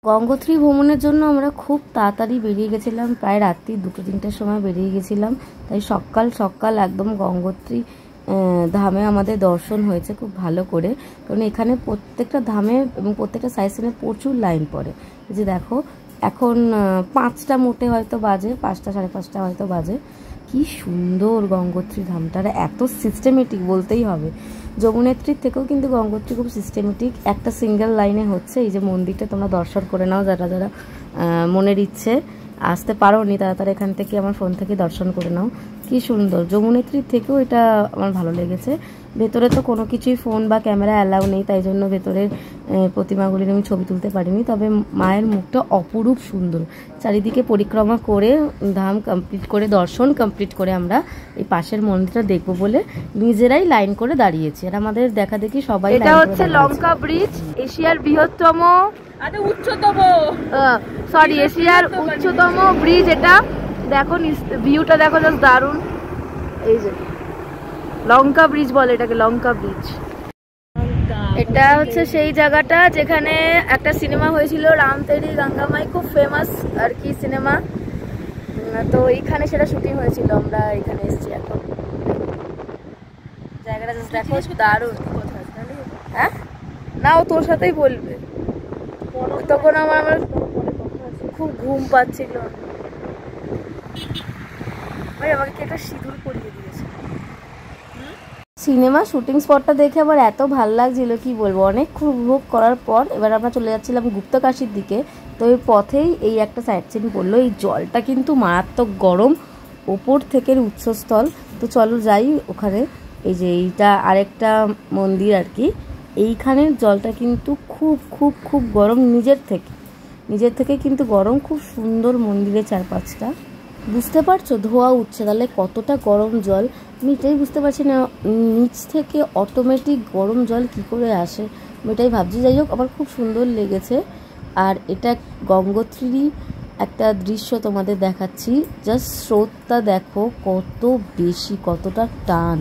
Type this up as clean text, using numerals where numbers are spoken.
গঙ্গোত্রী ভ্রমণের জন্য আমরা খুব তাড়াতাড়ি বেরিয়ে গেছিলাম, প্রায় রাত্রি 2-3টের সময় বেরিয়ে গেছিলাম। তাই সকাল সকাল একদম গঙ্গোত্রী ধামে আমাদের দর্শন হয়েছে খুব ভালো করে, কারণ এখানে প্রত্যেকটা ধামে এবং প্রত্যেকটা সাইড সিনে প্রচুর লাইন পড়ে। যে দেখো এখন 5টা মোটে হয়তো বাজে, 5টা 5:30 হয়তো বাজে। কি সুন্দর গঙ্গোত্রী ধামটা, এত সিস্টেমেটিক বলতেই হবে। যমুনেত্রীর থেকেও কিন্তু গঙ্গোত্রী খুব সিস্টেমেটিক, একটা সিঙ্গেল লাইনে হচ্ছে। এই যে মন্দিরটা তোমরা দর্শন করে নাও, যারা যারা মনের ইচ্ছে আসতে পারো নি তারা তারা এখান থেকে আমার ফোন থেকে দর্শন করে নাও। কি সুন্দর, যমুনেত্রীর থেকেও এটা আমার ভালো লেগেছে। ভেতরে তো কোনো কিছুই ফোন বা ক্যামেরা অ্যালাউ নেই, তাই জন্য ভেতরের প্রতিমাগুলির আমি ছবি তুলতে পারিনি। তবে মায়ের মুখটা অপরূপ সুন্দর। চারিদিকে পরিক্রমা করে ধাম কমপ্লিট করে, দর্শন কমপ্লিট করে আমরা এই পাশের মন্দিরটা দেখবো বলে নিজেরাই লাইন করে দাঁড়িয়েছি। আর আমাদের দেখা দেখি সবাই। এটা হচ্ছে লঙ্কা ব্রিজ, এশিয়ার বৃহত্তম এশিয়ার উচ্চতম ব্রিজ। এটা দেখো ভিউটা দেখো, জাস্ট দারুণ। এই যে লঙ্কা ব্রিজ বলে এটাকে, লঙ্কা ব্রিজ। এটা হচ্ছে সেই জায়গাটা যেখানে একটা সিনেমা হয়েছিল, রাম তেরি গঙ্গামাই, খুব ফেমাস আর কি সিনেমা। তো এইখানে সেটা শুটিং হয়েছিল, আমরা এখানে এসেছি এখন। জায়গাটা জাস্ট দেখো, দারুণ। হ্যাঁ না, ও তোর সাথেই বলবে। তখন আমার খুব ঘুম পাচ্ছিল। আমাকে একটা সিঁদুর পরিয়ে দিয়েছে। সিনেমা শুটিং স্পটটা দেখে আমার এত ভালো লাগছিল কি বলবো। অনেকক্ষণ উপভোগ করার পর এবার আমরা চলে যাচ্ছিলাম গুপ্তকাশীর দিকে। তো এই পথেই এই একটা সাইড সিন পড়লো। এই জলটা কিন্তু মারাত্মক গরম, ওপর থেকে উৎসস্থল। তো চলো যাই ওখানে। এই যে এইটা আরেকটা মন্দির আর কি, এইখানের জলটা কিন্তু খুব খুব খুব গরম, নিজের থেকে কিন্তু গরম। খুব সুন্দর মন্দিরের চারপাশটা, বুঝতে পারছো ধোয়া উঠছে, তাহলে কতটা গরম জল। আমি এটাই বুঝতে পারছি না নিচ থেকে অটোমেটিক গরম জল কি করে আসে, আমি এটাই ভাবছি। যাই হোক, আমার খুব সুন্দর লেগেছে। আর এটা গঙ্গোত্রীরই একটা দৃশ্য তোমাদের দেখাচ্ছি। জাস্ট স্রোতটা দেখো কত বেশি, কতটা টান।